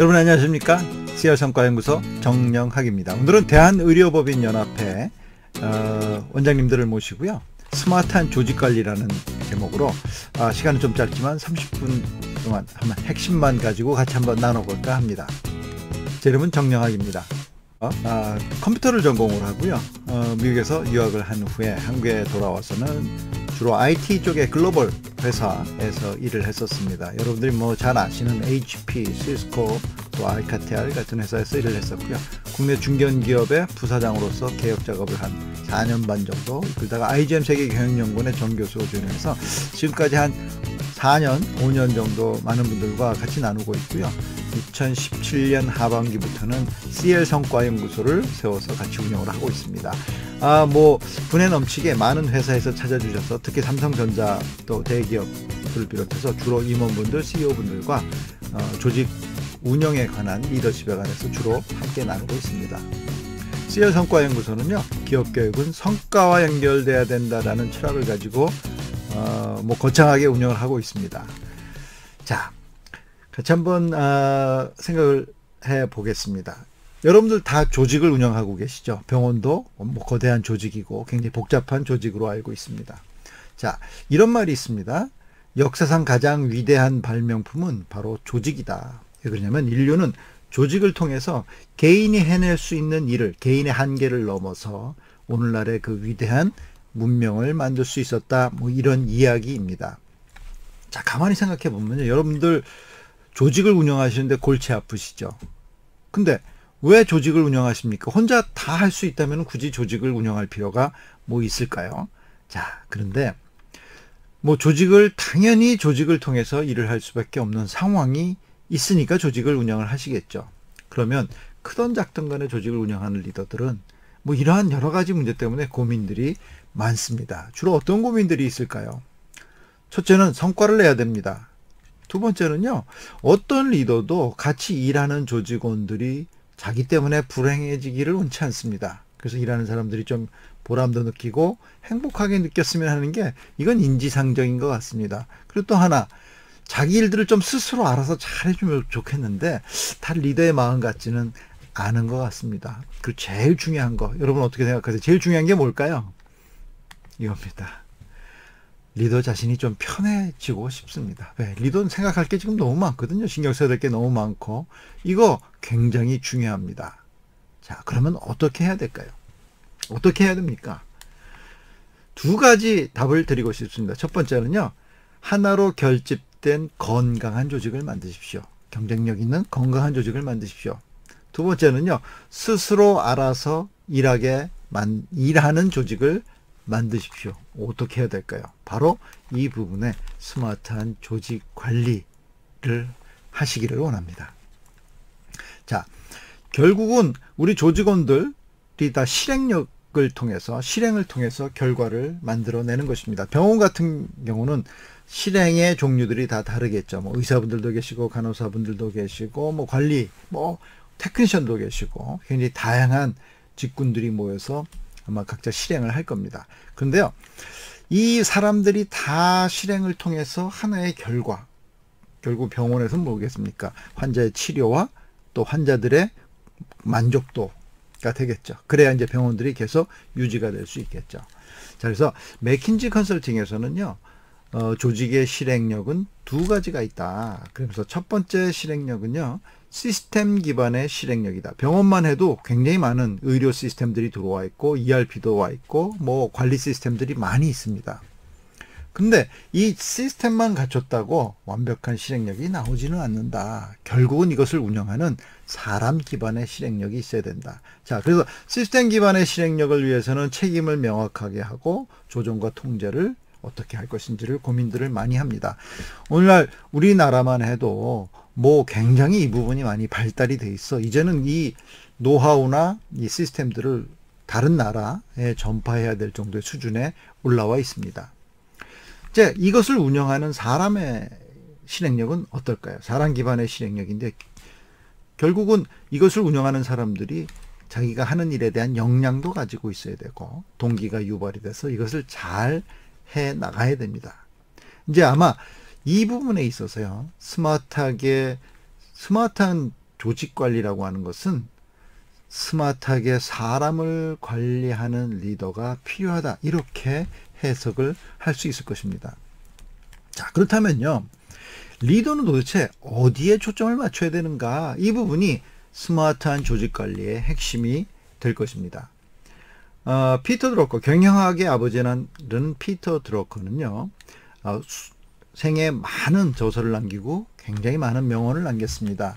여러분 안녕하십니까? CR성과연구소 정영학입니다. 오늘은 대한의료법인연합회 원장님들을 모시고요. 스마트한 조직관리라는 제목으로 시간은 좀 짧지만 30분 동안 한번 핵심만 가지고 같이 한번 나눠볼까 합니다. 제 이름은 정영학입니다. 컴퓨터를 전공을 하고요. 미국에서 유학을 한 후에 한국에 돌아와서는 주로 IT 쪽의 글로벌 회사에서 일을 했었습니다. 여러분들이 잘 아시는 HP, 시스코, 또 알카텔 같은 회사에서 일을 했었고요. 국내 중견기업의 부사장으로서 개혁 작업을 한 4년 반 정도 이끌다가 IGM 세계경영연구원의 전교수로 전역해서 지금까지 한 4년, 5년 정도 많은 분들과 같이 나누고 있고요. 2017년 하반기부터는 CR성과연구소를 세워서 같이 운영을 하고 있습니다. 분에 넘치게 많은 회사에서 찾아주셔서 특히 삼성전자 또 대기업을 비롯해서 주로 임원분들, CEO분들과 조직 운영에 관한 리더십에 관해서 주로 함께 나누고 있습니다. CR성과연구소는요, 기업교육은 성과와 연결돼야 된다라는 철학을 가지고 거창하게 운영을 하고 있습니다. 자, 같이 한번 생각을 해 보겠습니다. 여러분들 다 조직을 운영하고 계시죠? 병원도 거대한 조직이고 굉장히 복잡한 조직으로 알고 있습니다. 자, 이런 말이 있습니다. 역사상 가장 위대한 발명품은 바로 조직이다. 왜 그러냐면 인류는 조직을 통해서 개인이 해낼 수 있는 일을, 개인의 한계를 넘어서 오늘날의 그 위대한 문명을 만들 수 있었다. 이런 이야기입니다. 자, 가만히 생각해 보면요. 여러분들 조직을 운영하시는데 골치 아프시죠? 근데 왜 조직을 운영하십니까? 혼자 다 할 수 있다면 굳이 조직을 운영할 필요가 있을까요? 자, 그런데 당연히 조직을 통해서 일을 할 수밖에 없는 상황이 있으니까 조직을 운영을 하시겠죠. 그러면 크던 작던 간에 조직을 운영하는 리더들은 이러한 여러 가지 문제 때문에 고민들이 많습니다. 주로 어떤 고민들이 있을까요? 첫째는 성과를 내야 됩니다. 두 번째는요, 어떤 리더도 같이 일하는 조직원들이 자기 때문에 불행해지기를 원치 않습니다. 그래서 일하는 사람들이 좀 보람도 느끼고 행복하게 느꼈으면 하는 게 이건 인지상정인 것 같습니다. 그리고 또 하나, 자기 일들을 좀 스스로 알아서 잘해주면 좋겠는데 다 리더의 마음 같지는 않은 것 같습니다. 그리고 제일 중요한 거, 여러분 어떻게 생각하세요? 제일 중요한 게 뭘까요? 이겁니다. 리더 자신이 좀 편해지고 싶습니다. 왜? 리더는 생각할 게 지금 너무 많거든요. 신경 써야 될 게 너무 많고. 이거 굉장히 중요합니다. 자, 그러면 어떻게 해야 될까요? 어떻게 해야 됩니까? 두 가지 답을 드리고 싶습니다. 첫 번째는요, 하나로 결집된 건강한 조직을 만드십시오. 경쟁력 있는 건강한 조직을 만드십시오. 두 번째는요, 스스로 알아서 일하는 조직을 만드십시오. 어떻게 해야 될까요? 바로 이 부분에 스마트한 조직 관리를 하시기를 원합니다. 자, 결국은 우리 조직원들이 다 실행을 통해서 결과를 만들어내는 것입니다. 병원 같은 경우는 실행의 종류들이 다 다르겠죠. 의사분들도 계시고 간호사분들도 계시고 관리, 테크니션도 계시고 굉장히 다양한 직군들이 모여서 아마 각자 실행을 할 겁니다. 그런데요, 이 사람들이 다 실행을 통해서 하나의 결국 병원에서는 뭐겠습니까? 환자의 치료와 또 환자들의 만족도가 되겠죠. 그래야 이제 병원들이 계속 유지가 될 수 있겠죠. 자, 그래서 맥킨지 컨설팅에서는요, 조직의 실행력은 두 가지가 있다. 그래서 첫 번째 실행력은요, 시스템 기반의 실행력이다. 병원만 해도 굉장히 많은 의료 시스템들이 들어와 있고 ERP도 와 있고 관리 시스템들이 많이 있습니다. 근데 이 시스템만 갖췄다고 완벽한 실행력이 나오지는 않는다. 결국은 이것을 운영하는 사람 기반의 실행력이 있어야 된다. 자, 그래서 시스템 기반의 실행력을 위해서는 책임을 명확하게 하고 조정과 통제를 어떻게 할 것인지를 고민들을 많이 합니다. 오늘날 우리나라만 해도 굉장히 이 부분이 많이 발달이 돼 있어. 이제는 이 노하우나 이 시스템들을 다른 나라에 전파해야 될 정도의 수준에 올라와 있습니다. 이제 이것을 운영하는 사람의 실행력은 어떨까요? 사람 기반의 실행력인데 결국은 이것을 운영하는 사람들이 자기가 하는 일에 대한 역량도 가지고 있어야 되고 동기가 유발이 돼서 이것을 잘 해 나가야 됩니다. 이제 아마 이 부분에 있어서요, 스마트한 조직 관리라고 하는 것은 스마트하게 사람을 관리하는 리더가 필요하다. 이렇게 해석을 할 수 있을 것입니다. 자, 그렇다면요. 리더는 도대체 어디에 초점을 맞춰야 되는가? 이 부분이 스마트한 조직 관리의 핵심이 될 것입니다. 피터 드러커, 경영학의 아버지라는 피터 드러커는요. 생에 많은 저서를 남기고 굉장히 많은 명언을 남겼습니다.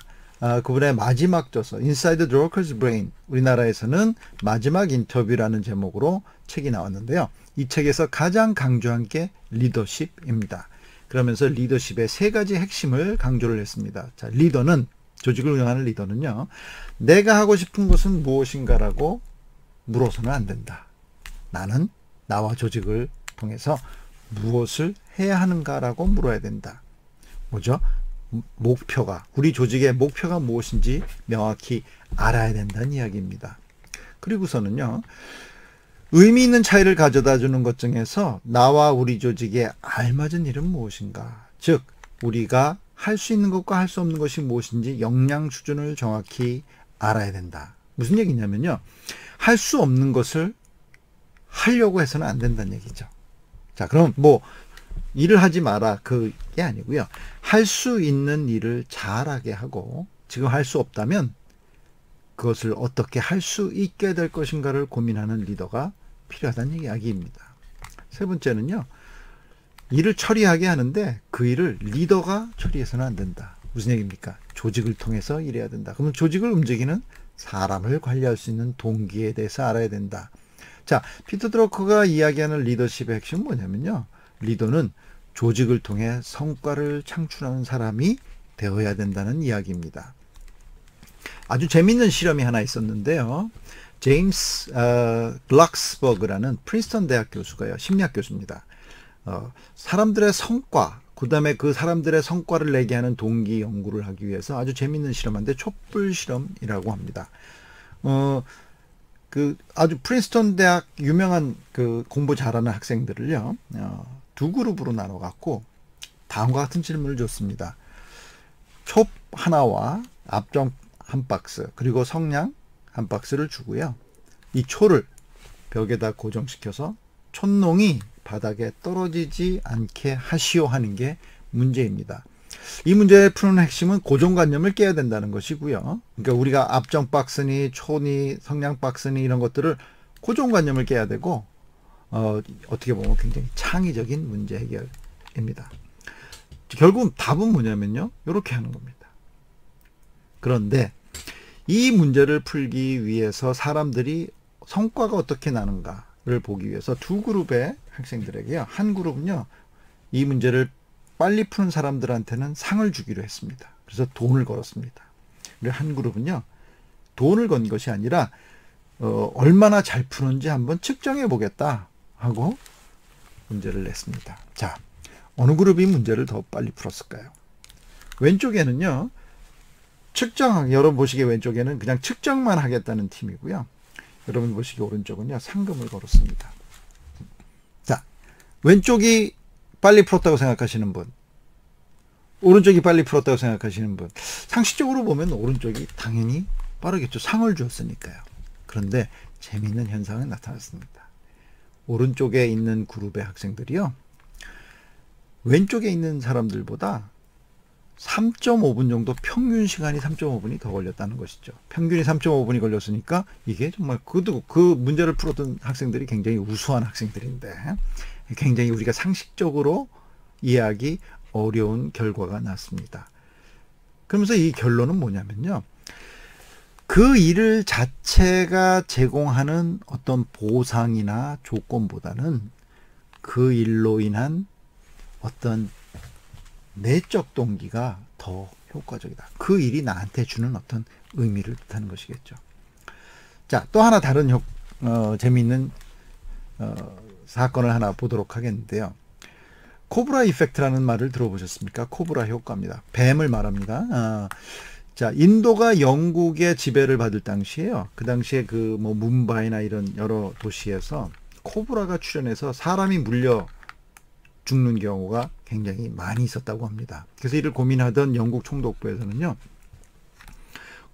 그분의 마지막 저서 Inside Drucker's Brain, 우리나라에서는 마지막 인터뷰라는 제목으로 책이 나왔는데요. 이 책에서 가장 강조한 게 리더십입니다. 그러면서 리더십의 세 가지 핵심을 강조를 했습니다. 자, 리더는, 조직을 운영하는 리더는요, 내가 하고 싶은 것은 무엇인가라고 물어서는 안 된다. 나는 나와 조직을 통해서 무엇을 해야 하는가라고 물어야 된다. 뭐죠? 목표가, 우리 조직의 목표가 무엇인지 명확히 알아야 된다는 이야기입니다. 그리고서는요, 의미 있는 차이를 가져다 주는 것 중에서 나와 우리 조직에 알맞은 일은 무엇인가, 즉 우리가 할 수 있는 것과 할 수 없는 것이 무엇인지 역량 수준을 정확히 알아야 된다. 무슨 얘기냐면요, 할 수 없는 것을 하려고 해서는 안 된다는 얘기죠. 자, 그럼 뭐 일을 하지 마라, 그게 아니고요, 할 수 있는 일을 잘하게 하고, 지금 할 수 없다면 그것을 어떻게 할 수 있게 될 것인가를 고민하는 리더가 필요하다는 이야기입니다. 세 번째는요, 일을 처리하게 하는데 그 일을 리더가 처리해서는 안 된다. 무슨 얘기입니까? 조직을 통해서 일해야 된다. 그러면 조직을 움직이는 사람을 관리할 수 있는 동기에 대해서 알아야 된다. 자, 피터 드러커가 이야기하는 리더십의 핵심은 뭐냐면요, 리더는 조직을 통해 성과를 창출하는 사람이 되어야 된다는 이야기입니다. 아주 재밌는 실험이 하나 있었는데요. 제임스 글락스버그라는 프린스턴 대학 교수가요, 심리학 교수입니다. 사람들의 성과, 그 다음에 그 사람들의 성과를 내게 하는 동기 연구를 하기 위해서 아주 재밌는 실험인데 촛불 실험이라고 합니다. 아주 프린스턴 대학 유명한 공부 잘하는 학생들을요, 두 그룹으로 나눠 갖고 다음과 같은 질문을 줬습니다. 촉 하나와 압정 한 박스, 그리고 성냥 한 박스를 주고요, 이 초를 벽에다 고정시켜서 촛농이 바닥에 떨어지지 않게 하시오 하는 게 문제입니다. 이 문제의 푸는 핵심은 고정관념을 깨야 된다는 것이고요. 그러니까 우리가 압정 박스니 초니 성냥 박스니 이런 것들을 고정관념을 깨야 되고, 어떻게 보면 굉장히 창의적인 문제 해결입니다. 결국 답은 뭐냐면요, 이렇게 하는 겁니다. 그런데 이 문제를 풀기 위해서 사람들이 성과가 어떻게 나는가를 보기 위해서 두 그룹의 학생들에게요, 한 그룹은요, 이 문제를 빨리 푸는 사람들한테는 상을 주기로 했습니다. 그래서 돈을 걸었습니다. 그리고 한 그룹은요, 돈을 건 것이 아니라 얼마나 잘 푸는지 한번 측정해 보겠다 하고 문제를 냈습니다. 자, 어느 그룹이 문제를 더 빨리 풀었을까요? 왼쪽에는요, 여러분 보시기에 왼쪽에는 그냥 측정만 하겠다는 팀이고요, 여러분 보시기에 오른쪽은요, 상금을 걸었습니다. 자, 왼쪽이 빨리 풀었다고 생각하시는 분, 오른쪽이 빨리 풀었다고 생각하시는 분, 상식적으로 보면 오른쪽이 당연히 빠르겠죠. 상을 주었으니까요. 그런데 재미있는 현상이 나타났습니다. 오른쪽에 있는 그룹의 학생들이요, 왼쪽에 있는 사람들보다 3.5분 정도, 평균 시간이 3.5분이 더 걸렸다는 것이죠. 평균이 3.5분이 걸렸으니까 이게 정말 그 문제를 풀었던 학생들이 굉장히 우수한 학생들인데 굉장히 우리가 상식적으로 이해하기 어려운 결과가 났습니다. 그러면서 이 결론은 뭐냐면요, 그 일 자체가 제공하는 어떤 보상이나 조건보다는 그 일로 인한 어떤 내적 동기가 더 효과적이다. 그 일이 나한테 주는 어떤 의미를 뜻하는 것이겠죠. 자, 또 하나 다른 재미있는 사건을 하나 보도록 하겠는데요. 코브라 이펙트라는 말을 들어보셨습니까? 코브라 효과입니다. 뱀을 말합니다. 자, 인도가 영국의 지배를 받을 당시에요, 그 당시에 뭄바이나 이런 여러 도시에서 코브라가 출현해서 사람이 물려 죽는 경우가 굉장히 많이 있었다고 합니다. 그래서 이를 고민하던 영국 총독부에서는요,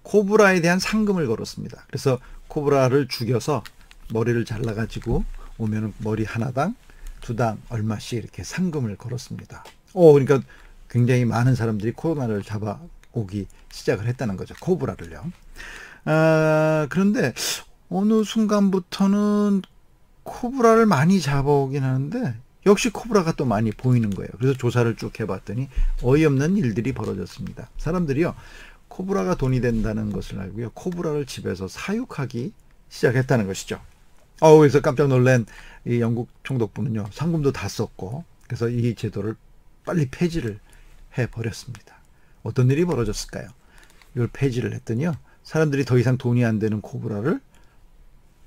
코브라에 대한 상금을 걸었습니다. 그래서 코브라를 죽여서 머리를 잘라가지고 오면은 머리 하나당 2당 얼마씩 이렇게 상금을 걸었습니다. 그러니까 굉장히 많은 사람들이 코로나를 잡아오기 시작을 했다는 거죠. 코브라를요. 그런데 어느 순간부터는 코브라를 많이 잡아오긴 하는데 역시 코브라가 또 많이 보이는 거예요. 그래서 조사를 쭉 해봤더니 어이없는 일들이 벌어졌습니다. 사람들이요, 코브라가 돈이 된다는 것을 알고요, 코브라를 집에서 사육하기 시작했다는 것이죠. 그래서 깜짝 놀란 이 영국 총독부는요, 상금도 다 썼고, 그래서 이 제도를 빨리 폐지를 해버렸습니다. 어떤 일이 벌어졌을까요? 이걸 폐지를 했더니요, 사람들이 더 이상 돈이 안 되는 코브라를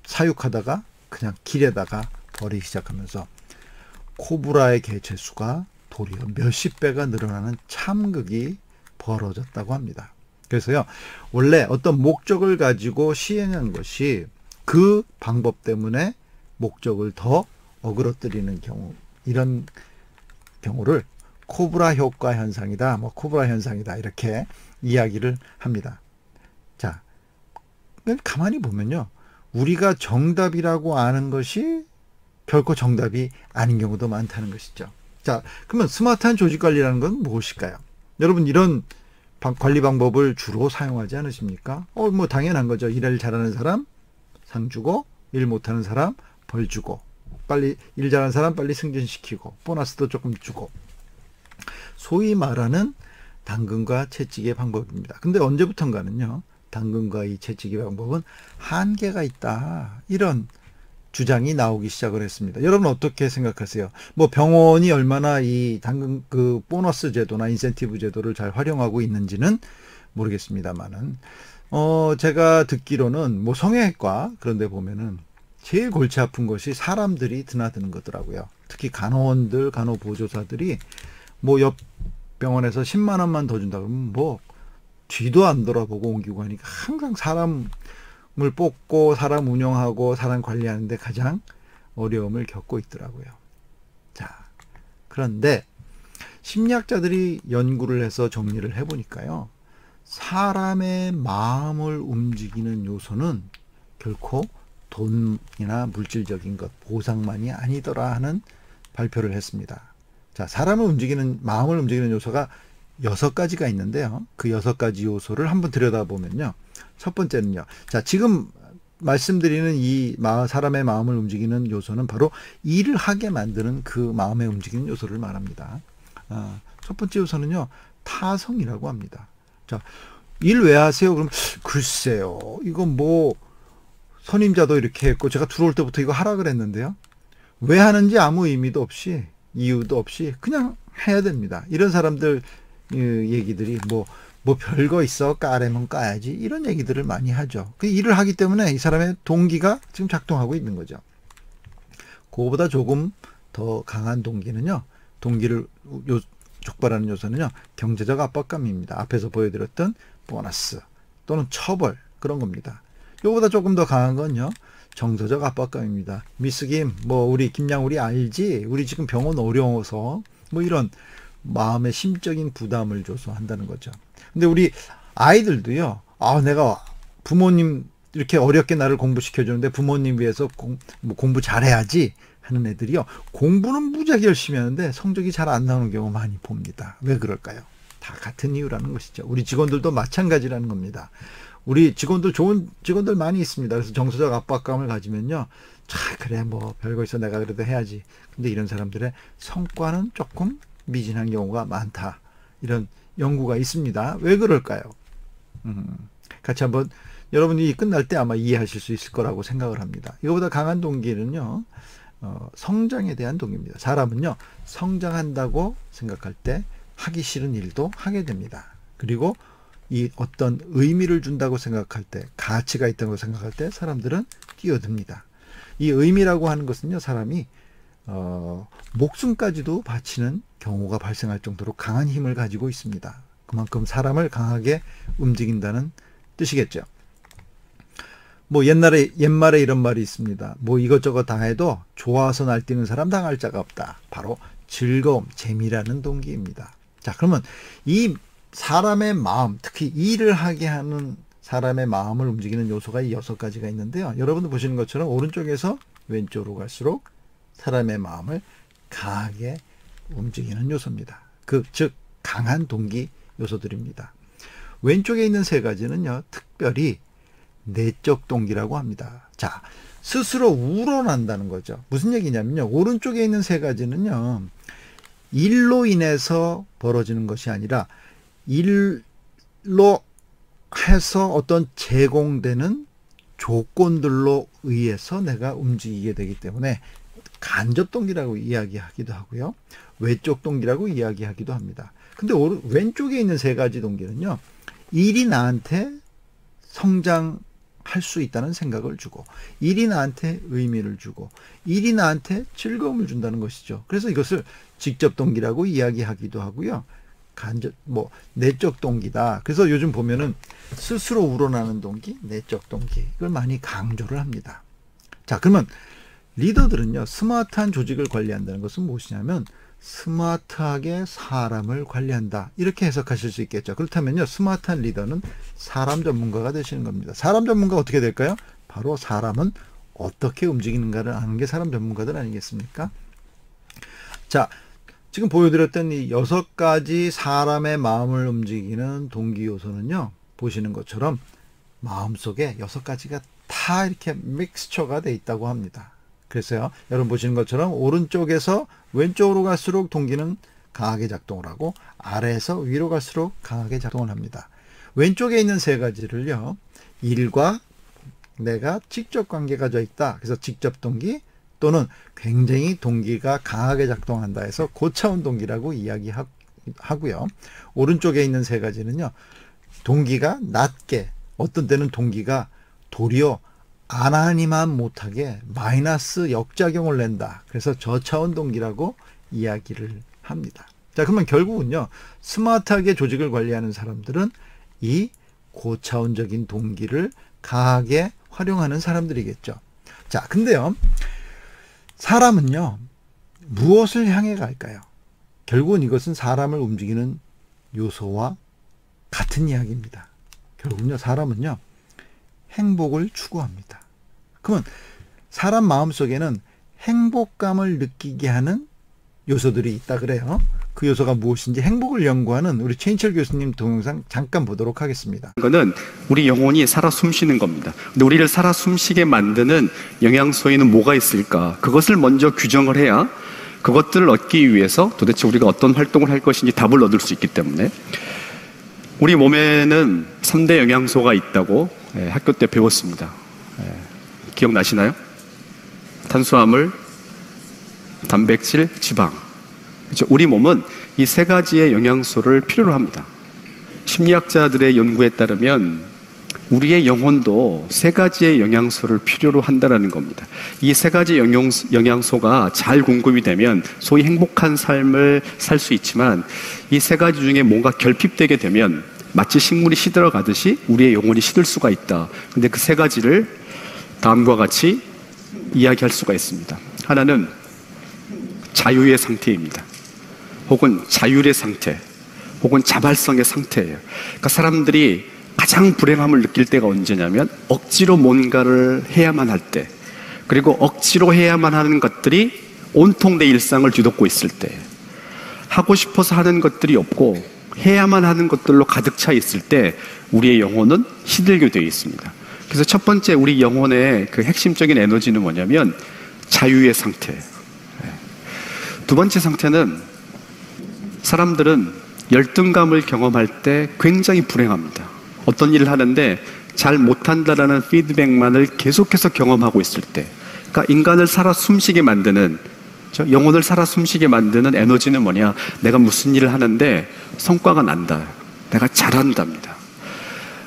사육하다가 그냥 길에다가 버리기 시작하면서 코브라의 개체수가 도리어 몇십 배가 늘어나는 참극이 벌어졌다고 합니다. 그래서요, 원래 어떤 목적을 가지고 시행한 것이 그 방법 때문에 목적을 더 어그러뜨리는 경우, 이런 경우를 코브라 효과 현상이다, 코브라 현상이다, 이렇게 이야기를 합니다. 자, 가만히 보면요, 우리가 정답이라고 아는 것이 결코 정답이 아닌 경우도 많다는 것이죠. 자, 그러면 스마트한 조직 관리라는 건 무엇일까요? 여러분, 이런 관리 방법을 주로 사용하지 않으십니까? 당연한 거죠. 일을 잘하는 사람 상 주고, 일 못하는 사람 벌 주고, 빨리 일 잘하는 사람 빨리 승진시키고, 보너스도 조금 주고, 소위 말하는 당근과 채찍의 방법입니다. 근데 언제부턴가는요, 당근과 이 채찍의 방법은 한계가 있다, 이런 주장이 나오기 시작을 했습니다. 여러분 어떻게 생각하세요? 병원이 얼마나 이 당근 보너스 제도나 인센티브 제도를 잘 활용하고 있는지는 모르겠습니다만은, 제가 듣기로는 성형외과 그런 데 보면은 제일 골치 아픈 것이 사람들이 드나드는 거더라고요. 특히 간호원들, 간호보조사들이 옆 병원에서 10만 원만 더 준다 그러면 뒤도 안 돌아보고 옮기고 하니까 항상 사람을 뽑고 사람 운영하고 사람 관리하는데 가장 어려움을 겪고 있더라고요. 자, 그런데 심리학자들이 연구를 해서 정리를 해보니까요, 사람의 마음을 움직이는 요소는 결코 돈이나 물질적인 것, 보상만이 아니더라 하는 발표를 했습니다. 자, 마음을 움직이는 요소가 6가지가 있는데요. 그 6가지 요소를 한번 들여다보면요, 첫 번째는요, 자, 지금 말씀드리는 이 사람의 마음을 움직이는 요소는 바로 일을 하게 만드는 그 마음에 움직이는 요소를 말합니다. 첫 번째 요소는요, 타성이라고 합니다. 자, 일 왜 하세요? 그럼 글쎄요, 이건 선임자도 이렇게 했고 제가 들어올 때부터 이거 하라 그랬는데요, 왜 하는지 아무 의미도 없이, 이유도 없이 그냥 해야 됩니다. 이런 사람들 얘기들이 별거 있어, 까려면 까야지, 이런 얘기들을 많이 하죠. 그 일을 하기 때문에 이 사람의 동기가 지금 작동하고 있는 거죠. 그거보다 조금 더 강한 동기는요, 동기를 촉발하는 요소는요, 경제적 압박감입니다. 앞에서 보여드렸던 보너스 또는 처벌, 그런 겁니다. 이거보다 조금 더 강한 건요, 정서적 압박감입니다. 미스 김, 우리 김양 우리 알지? 우리 지금 병원 어려워서, 이런 마음의 심적인 부담을 줘서 한다는 거죠. 근데 우리 아이들도요, 내가 부모님 이렇게 어렵게 나를 공부시켜주는데 부모님 위해서 공부 잘해야지 하는 애들이요, 공부는 무지하게 열심히 하는데 성적이 잘 안 나오는 경우 많이 봅니다. 왜 그럴까요? 다 같은 이유라는 것이죠. 우리 직원들도 마찬가지라는 겁니다. 우리 직원들, 좋은 직원들 많이 있습니다. 그래서 정서적 압박감을 가지면요, 그래 별거 있어, 내가 그래도 해야지. 근데 이런 사람들의 성과는 조금 미진한 경우가 많다, 이런 연구가 있습니다. 왜 그럴까요? 같이 한번 여러분이 끝날 때 아마 이해하실 수 있을 거라고 생각을 합니다. 이거보다 강한 동기는요, 성장에 대한 동기입니다. 사람은요, 성장한다고 생각할 때 하기 싫은 일도 하게 됩니다. 그리고 이 어떤 의미를 준다고 생각할 때, 가치가 있다고 생각할 때 사람들은 뛰어듭니다. 이 의미라고 하는 것은요, 사람이 목숨까지도 바치는 경우가 발생할 정도로 강한 힘을 가지고 있습니다. 그만큼 사람을 강하게 움직인다는 뜻이겠죠. 옛말에 이런 말이 있습니다. 이것저것 다 해도 좋아서 날뛰는 사람 당할 자가 없다. 바로 즐거움, 재미라는 동기입니다. 자, 그러면 이 사람의 마음, 특히 일을 하게 하는 사람의 마음을 움직이는 요소가 이 6가지가 있는데요. 여러분도 보시는 것처럼 오른쪽에서 왼쪽으로 갈수록 사람의 마음을 강하게 움직이는 요소입니다. 즉 강한 동기 요소들입니다. 왼쪽에 있는 3가지는요. 특별히 내적 동기라고 합니다. 자, 스스로 우러난다는 거죠. 무슨 얘기냐면요. 오른쪽에 있는 3가지는요. 일로 인해서 벌어지는 것이 아니라 일로 해서 어떤 제공되는 조건들로 의해서 내가 움직이게 되기 때문에 간접 동기라고 이야기하기도 하고요. 외적 동기라고 이야기하기도 합니다. 근데 왼쪽에 있는 3가지 동기는요. 일이 나한테 성장할 수 있다는 생각을 주고, 일이 나한테 의미를 주고, 일이 나한테 즐거움을 준다는 것이죠. 그래서 이것을 직접 동기라고 이야기하기도 하고요. 내적 동기다. 그래서 요즘 보면은 스스로 우러나는 동기, 내적 동기, 이걸 많이 강조를 합니다. 자, 그러면 리더들은요, 스마트한 조직을 관리한다는 것은 무엇이냐면 스마트하게 사람을 관리한다, 이렇게 해석하실 수 있겠죠. 그렇다면요, 스마트한 리더는 사람 전문가가 되시는 겁니다. 사람 전문가가 어떻게 될까요? 바로 사람은 어떻게 움직이는가를 아는 게 사람 전문가들 아니겠습니까? 자, 지금 보여드렸던 이 6가지 사람의 마음을 움직이는 동기 요소는요, 보시는 것처럼 마음속에 6가지가 다 이렇게 믹스처가 돼 있다고 합니다. 그래서요, 여러분 보시는 것처럼 오른쪽에서 왼쪽으로 갈수록 동기는 강하게 작동을 하고, 아래에서 위로 갈수록 강하게 작동을 합니다. 왼쪽에 있는 3가지를요, 일과 내가 직접 관계가 져 있다. 그래서 직접 동기 또는 굉장히 동기가 강하게 작동한다 해서 고차원 동기라고 이야기하고요. 오른쪽에 있는 3가지는요, 동기가 낮게, 어떤 때는 동기가 도리어 하나니만 못하게 마이너스 역작용을 낸다. 그래서 저차원 동기라고 이야기를 합니다. 자, 그러면 결국은요, 스마트하게 조직을 관리하는 사람들은 이 고차원적인 동기를 강하게 활용하는 사람들이겠죠. 자, 근데요, 사람은요, 무엇을 향해 갈까요? 결국은 이것은 사람을 움직이는 요소와 같은 이야기입니다. 결국은요, 사람은요, 행복을 추구합니다. 그러면 사람 마음속에는 행복감을 느끼게 하는 요소들이 있다 그래요. 그 요소가 무엇인지 행복을 연구하는 우리 최인철 교수님 동영상 잠깐 보도록 하겠습니다. 이거는 우리 영혼이 살아 숨쉬는 겁니다. 근데 우리를 살아 숨쉬게 만드는 영양소에는 뭐가 있을까? 그것을 먼저 규정을 해야 그것들을 얻기 위해서 도대체 우리가 어떤 활동을 할 것인지 답을 얻을 수 있기 때문에, 우리 몸에는 3대 영양소가 있다고 학교 때 배웠습니다. 기억나시나요? 탄수화물, 단백질, 지방. 그렇죠? 우리 몸은 이 3가지의 영양소를 필요로 합니다. 심리학자들의 연구에 따르면 우리의 영혼도 3가지의 영양소를 필요로 한다는 겁니다. 이 3가지 영양소가 잘 공급이 되면 소위 행복한 삶을 살 수 있지만, 이 3가지 중에 뭔가 결핍되게 되면 마치 식물이 시들어가듯이 우리의 영혼이 시들 수가 있다. 근데 그 3가지를 다음과 같이 이야기할 수가 있습니다. 하나는 자유의 상태입니다. 혹은 자율의 상태, 혹은 자발성의 상태예요. 그러니까 사람들이 가장 불행함을 느낄 때가 언제냐면 억지로 뭔가를 해야만 할 때, 그리고 억지로 해야만 하는 것들이 온통 내 일상을 뒤덮고 있을 때, 하고 싶어서 하는 것들이 없고 해야만 하는 것들로 가득 차 있을 때 우리의 영혼은 시들게 되어 있습니다. 그래서 첫 번째 우리 영혼의 그 핵심적인 에너지는 뭐냐면 자유의 상태. 두 번째 상태는, 사람들은 열등감을 경험할 때 굉장히 불행합니다. 어떤 일을 하는데 잘 못한다라는 피드백만을 계속해서 경험하고 있을 때, 그러니까 인간을 살아 숨쉬게 만드는, 영혼을 살아 숨쉬게 만드는 에너지는 뭐냐? 내가 무슨 일을 하는데 성과가 난다, 내가 잘한답니다.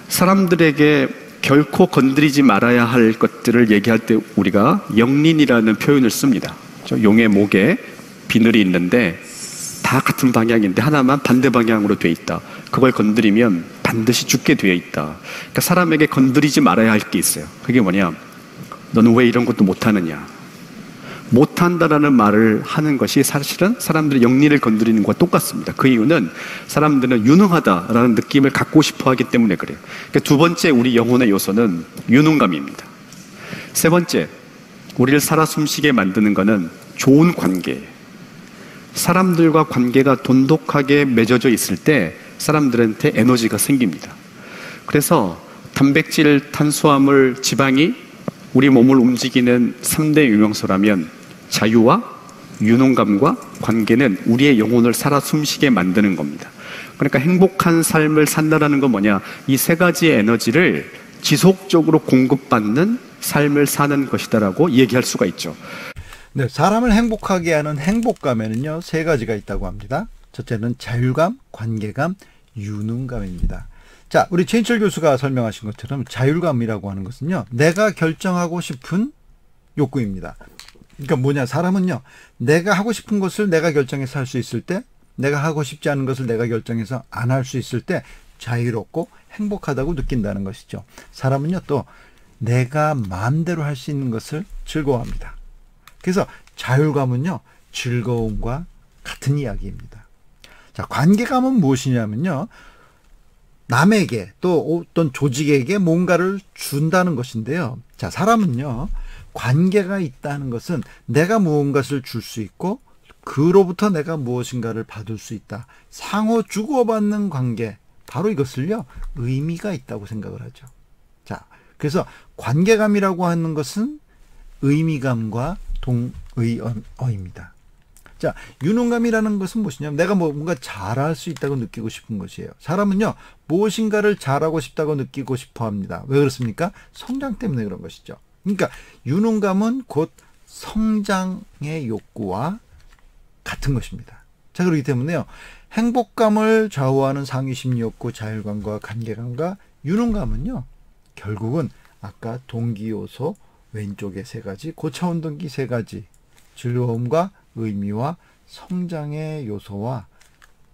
사람들에게 결코 건드리지 말아야 할 것들을 얘기할 때 우리가 영린이라는 표현을 씁니다. 용의 목에 비늘이 있는데 다 같은 방향인데 하나만 반대 방향으로 돼 있다. 그걸 건드리면 반드시 죽게 되어 있다. 그러니까 사람에게 건드리지 말아야 할 게 있어요. 그게 뭐냐? 너는 왜 이런 것도 못하느냐? 못한다라는 말을 하는 것이 사실은 사람들의 영리를 건드리는 것과 똑같습니다. 그 이유는 사람들은 유능하다라는 느낌을 갖고 싶어 하기 때문에 그래요. 그러니까 두 번째 우리 영혼의 요소는 유능감입니다. 세 번째, 우리를 살아 숨쉬게 만드는 것은 좋은 관계예요. 사람들과 관계가 돈독하게 맺어져 있을 때 사람들한테 에너지가 생깁니다. 그래서 단백질, 탄수화물, 지방이 우리 몸을 움직이는 3대 유명소라면 자유와 유능감과 관계는 우리의 영혼을 살아 숨쉬게 만드는 겁니다. 그러니까 행복한 삶을 산다라는 건 뭐냐? 이 세 가지의 에너지를 지속적으로 공급받는 삶을 사는 것이다라고 얘기할 수가 있죠. 네, 사람을 행복하게 하는 행복감에는요, 세 가지가 있다고 합니다. 첫째는 자율감, 관계감, 유능감입니다. 자, 우리 최인철 교수가 설명하신 것처럼 자율감이라고 하는 것은요, 내가 결정하고 싶은 욕구입니다. 그러니까 뭐냐, 사람은요, 내가 하고 싶은 것을 내가 결정해서 할 수 있을 때, 내가 하고 싶지 않은 것을 내가 결정해서 안 할 수 있을 때 자유롭고 행복하다고 느낀다는 것이죠. 사람은요, 또 내가 마음대로 할 수 있는 것을 즐거워합니다. 그래서 자율감은요, 즐거움과 같은 이야기입니다. 자, 관계감은 무엇이냐면요, 남에게 또 어떤 조직에게 뭔가를 준다는 것인데요. 자, 사람은요, 관계가 있다는 것은 내가 무언가를 줄 수 있고 그로부터 내가 무엇인가를 받을 수 있다. 상호 주고받는 관계, 바로 이것을요, 의미가 있다고 생각을 하죠. 자, 그래서 관계감이라고 하는 것은 의미감과 동의어입니다. 자, 유능감이라는 것은 무엇이냐면 내가 뭔가 잘할 수 있다고 느끼고 싶은 것이에요. 사람은요, 무엇인가를 잘하고 싶다고 느끼고 싶어 합니다. 왜 그렇습니까? 성장 때문에 그런 것이죠. 그러니까 유능감은 곧 성장의 욕구와 같은 것입니다. 자, 그렇기 때문에요, 행복감을 좌우하는 상위 심리 욕구, 자율감과 관계감과 유능감은요, 결국은 아까 동기 요소 왼쪽의 세 가지, 고차원 동기 세 가지, 즐거움과 의미와 성장의 요소와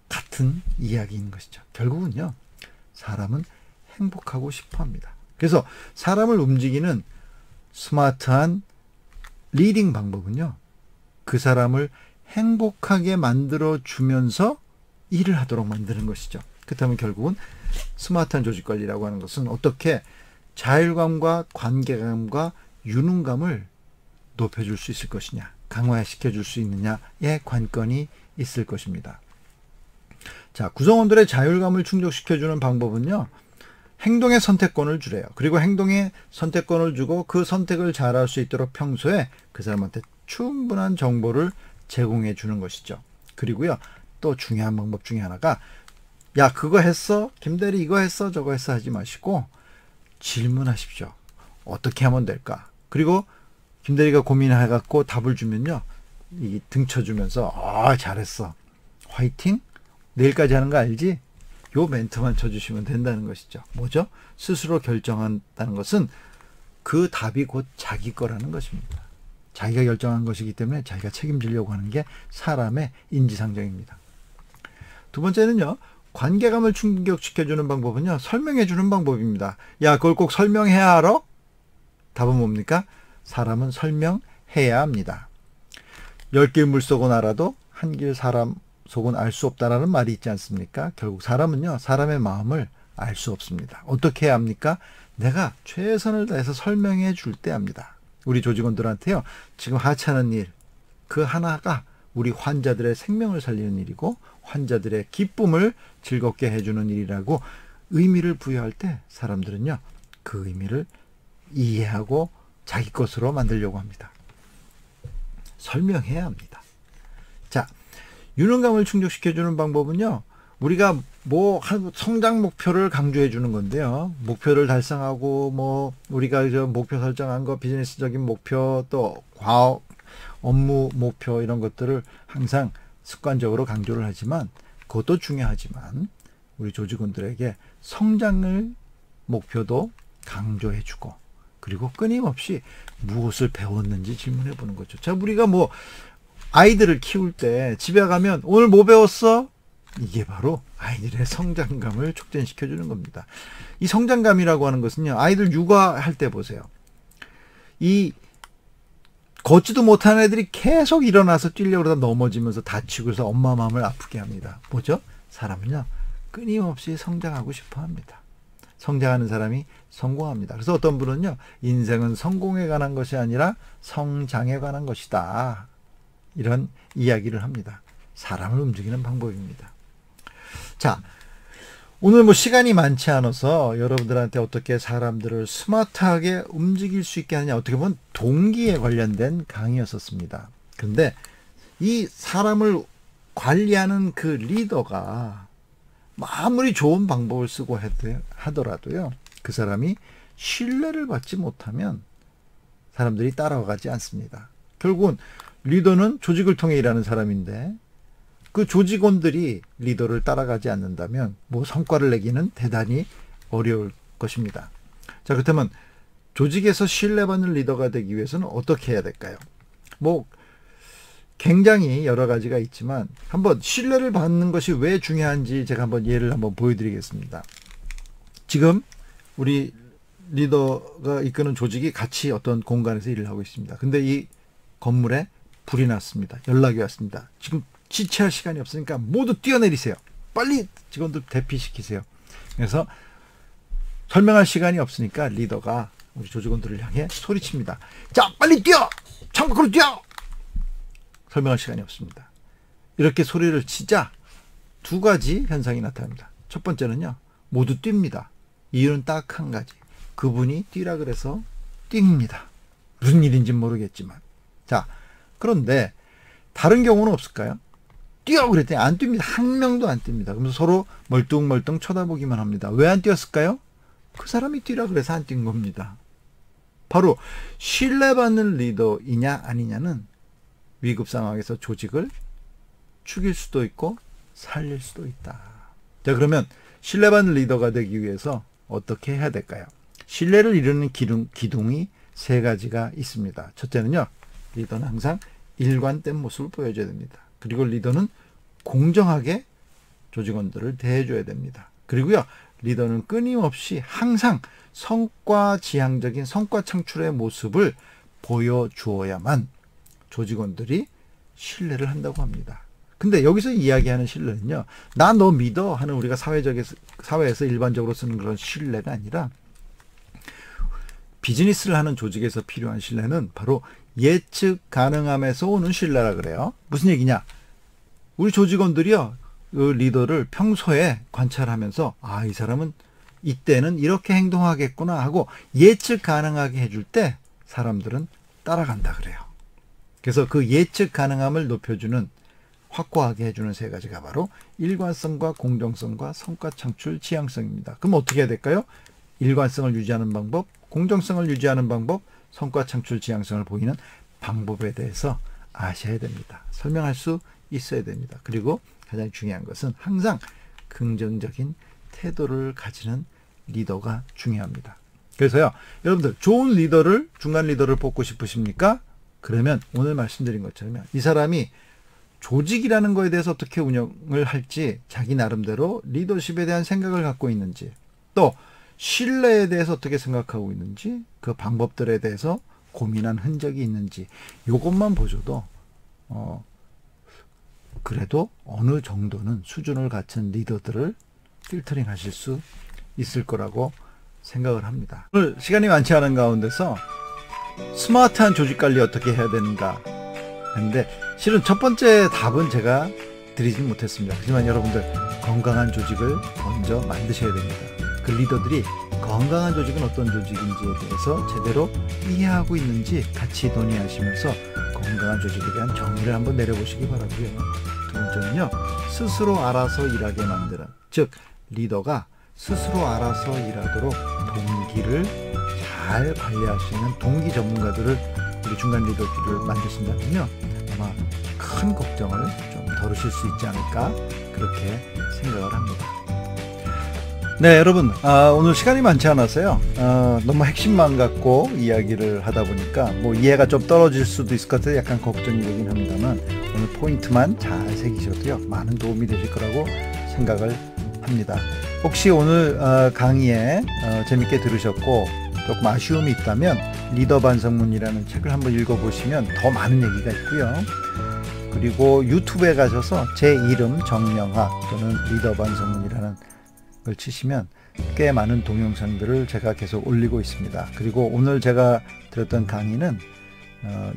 같은 이야기인 것이죠. 결국은요, 사람은 행복하고 싶어 합니다. 그래서 사람을 움직이는 스마트한 리딩 방법은요, 그 사람을 행복하게 만들어 주면서 일을 하도록 만드는 것이죠. 그렇다면 결국은 스마트한 조직 관리라고 하는 것은 어떻게 자율감과 관계감과 유능감을 높여줄 수 있을 것이냐, 강화시켜줄 수 있느냐의 관건이 있을 것입니다. 자, 구성원들의 자율감을 충족시켜주는 방법은요, 행동의 선택권을 주래요. 그리고 행동의 선택권을 주고 그 선택을 잘할 수 있도록 평소에 그 사람한테 충분한 정보를 제공해 주는 것이죠. 그리고요, 또 중요한 방법 중에 하나가, 야, 그거 했어? 김대리 이거 했어? 저거 했어? 하지 마시고 질문하십시오. 어떻게 하면 될까? 그리고 김대리가 고민해갖고 답을 주면요, 이 등쳐주면서 잘했어, 화이팅, 내일까지 하는 거 알지? 요 멘트만 쳐주시면 된다는 것이죠. 뭐죠? 스스로 결정한다는 것은 그 답이 곧 자기 거라는 것입니다. 자기가 결정한 것이기 때문에 자기가 책임지려고 하는 게 사람의 인지상정입니다. 두 번째는요, 관계감을 충족시켜주는 방법은요, 설명해주는 방법입니다. 야, 그걸 꼭 설명해야 알아? 답은 뭡니까? 사람은 설명해야 합니다. 10길 물속은 알아도 한 길 사람 속은 알 수 없다라는 말이 있지 않습니까? 결국 사람은요, 사람의 마음을 알 수 없습니다. 어떻게 해야 합니까? 내가 최선을 다해서 설명해 줄 때 합니다. 우리 조직원들한테요, 지금 하찮은 일, 그 하나가 우리 환자들의 생명을 살리는 일이고 환자들의 기쁨을 즐겁게 해주는 일이라고 의미를 부여할 때 사람들은요, 그 의미를 이해하고 자기 것으로 만들려고 합니다. 설명해야 합니다. 자, 유능감을 충족시켜주는 방법은요, 우리가 성장 목표를 강조해 주는 건데요, 목표를 달성하고 우리가 목표 설정한 거, 비즈니스적인 목표, 또 과업, 업무 목표, 이런 것들을 항상 습관적으로 강조를 하지만, 그것도 중요하지만 우리 조직원들에게 성장을 목표도 강조해 주고, 그리고 끊임없이 무엇을 배웠는지 질문해 보는 거죠. 자, 우리가 아이들을 키울 때 집에 가면 오늘 뭐 배웠어? 이게 바로 아이들의 성장감을 촉진시켜 주는 겁니다. 이 성장감이라고 하는 것은요, 아이들 육아할 때 보세요. 이 걷지도 못하는 애들이 계속 일어나서 뛰려고 그러다 넘어지면서 다치고 해서 엄마 마음을 아프게 합니다. 뭐죠? 사람은요, 끊임없이 성장하고 싶어 합니다. 성장하는 사람이 성공합니다. 그래서 어떤 분은요, 인생은 성공에 관한 것이 아니라 성장에 관한 것이다, 이런 이야기를 합니다. 사람을 움직이는 방법입니다. 자, 오늘 뭐 시간이 많지 않아서 여러분들한테 어떻게 사람들을 스마트하게 움직일 수 있게 하느냐, 어떻게 보면 동기에 관련된 강의였었습니다. 그런데 이 사람을 관리하는 그 리더가 아무리 좋은 방법을 쓰고 하더라도요, 그 사람이 신뢰를 받지 못하면 사람들이 따라가지 않습니다. 결국은 리더는 조직을 통해 일하는 사람인데 그 조직원들이 리더를 따라가지 않는다면 뭐 성과를 내기는 대단히 어려울 것입니다. 자, 그렇다면 조직에서 신뢰받는 리더가 되기 위해서는 어떻게 해야 될까요? 뭐 굉장히 여러 가지가 있지만 한번 신뢰를 받는 것이 왜 중요한지 제가 한번 예를 한번 보여드리겠습니다. 지금 우리 리더가 이끄는 조직이 같이 어떤 공간에서 일을 하고 있습니다. 근데 이 건물에 불이 났습니다. 연락이 왔습니다. 지금 지체할 시간이 없으니까 모두 뛰어내리세요. 빨리 직원들 대피시키세요. 그래서 설명할 시간이 없으니까 리더가 우리 조직원들을 향해 소리칩니다. 자, 빨리 뛰어! 창 밖으로 뛰어! 설명할 시간이 없습니다. 이렇게 소리를 치자 두 가지 현상이 나타납니다. 첫 번째는요, 모두 뜁니다. 이유는 딱 한 가지. 그분이 뛰라 그래서 뜁니다. 무슨 일인지 모르겠지만. 자, 그런데 다른 경우는 없을까요? 뛰어 그랬더니 안 뜁니다. 한 명도 안 뜁니다. 그러면서 서로 멀뚱멀뚱 쳐다보기만 합니다. 왜 안 뛰었을까요? 그 사람이 뛰라 그래서 안 뛴 겁니다. 바로 신뢰받는 리더이냐 아니냐는 위급 상황에서 조직을 죽일 수도 있고 살릴 수도 있다. 자, 그러면 신뢰받는 리더가 되기 위해서 어떻게 해야 될까요? 신뢰를 이루는 기둥이 세 가지가 있습니다. 첫째는요, 리더는 항상 일관된 모습을 보여줘야 됩니다. 그리고 리더는 공정하게 조직원들을 대해줘야 됩니다. 그리고요, 리더는 끊임없이 항상 성과 지향적인 성과 창출의 모습을 보여주어야만 조직원들이 신뢰를 한다고 합니다. 근데 여기서 이야기하는 신뢰는요, 나 너 믿어 하는 우리가 사회에서 일반적으로 쓰는 그런 신뢰가 아니라 비즈니스를 하는 조직에서 필요한 신뢰는 바로 예측 가능함에서 오는 신뢰라 그래요. 무슨 얘기냐? 우리 조직원들이요, 그 리더를 평소에 관찰하면서 이 사람은 이때는 이렇게 행동하겠구나 하고 예측 가능하게 해줄 때 사람들은 따라간다 그래요. 그래서 그 예측 가능함을 높여주는, 확고하게 해주는 세 가지가 바로 일관성과 공정성과 성과 창출 지향성입니다. 그럼 어떻게 해야 될까요? 일관성을 유지하는 방법, 공정성을 유지하는 방법, 성과 창출 지향성을 보이는 방법에 대해서 아셔야 됩니다. 설명할 수 있어야 됩니다. 그리고 가장 중요한 것은 항상 긍정적인 태도를 가지는 리더가 중요합니다. 그래서요, 여러분들 좋은 리더를, 중간 리더를 뽑고 싶으십니까? 그러면 오늘 말씀드린 것처럼 이 사람이 조직이라는 거에 대해서 어떻게 운영을 할지, 자기 나름대로 리더십에 대한 생각을 갖고 있는지, 또 신뢰에 대해서 어떻게 생각하고 있는지, 그 방법들에 대해서 고민한 흔적이 있는지, 이것만 보셔도 그래도 어느 정도는 수준을 갖춘 리더들을 필터링 하실 수 있을 거라고 생각을 합니다. 오늘 시간이 많지 않은 가운데서 스마트한 조직 관리 어떻게 해야 되는가 했는데, 실은 첫 번째 답은 제가 드리진 못했습니다. 하지만 여러분들 건강한 조직을 먼저 만드셔야 됩니다. 그 리더들이 건강한 조직은 어떤 조직인지에 대해서 제대로 이해하고 있는지 같이 논의하시면서 건강한 조직에 대한 정의를 한번 내려보시기 바라고요. 두 번째는요, 스스로 알아서 일하게 만드는, 즉 리더가 스스로 알아서 일하도록 동기를 잘 관리할 수 있는 동기 전문가들을, 우리 중간 리더들을 만드신다면요, 아마 큰 걱정을 좀 덜으실 수 있지 않을까, 그렇게 생각을 합니다. 네, 여러분, 오늘 시간이 많지 않아서요, 너무 핵심만 갖고 이야기를 하다 보니까 뭐 이해가 좀 떨어질 수도 있을 것 같아서 약간 걱정이 되긴 합니다만, 오늘 포인트만 잘 새기셔도요, 많은 도움이 되실 거라고 생각을 합니다. 혹시 오늘 강의에 재밌게 들으셨고 조금 아쉬움이 있다면 리더 반성문이라는 책을 한번 읽어보시면 더 많은 얘기가 있고요. 그리고 유튜브에 가셔서 제 이름 정명하 또는 리더 반성문이라는 걸 치시면 꽤 많은 동영상들을 제가 계속 올리고 있습니다. 그리고 오늘 제가 들었던 강의는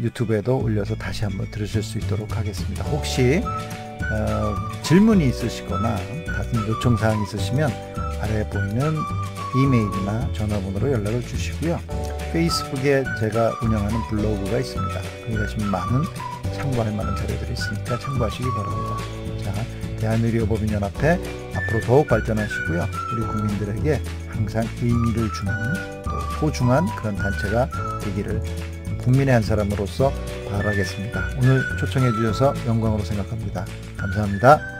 유튜브에도 올려서 다시 한번 들으실 수 있도록 하겠습니다. 혹시 질문이 있으시거나 다른 요청사항이 있으시면 아래에 보이는 이메일이나 전화번호로 연락을 주시고요. 페이스북에 제가 운영하는 블로그가 있습니다. 거기 가시면 많은 참고할 만한 자료들이 있으니까 참고하시기 바랍니다. 자, 대한의료법인연합회 앞으로 더욱 발전하시고요. 우리 국민들에게 항상 의미를 주는 또 소중한 그런 단체가 되기를 국민의 한 사람으로서 바라겠습니다. 오늘 초청해 주셔서 영광으로 생각합니다. 감사합니다.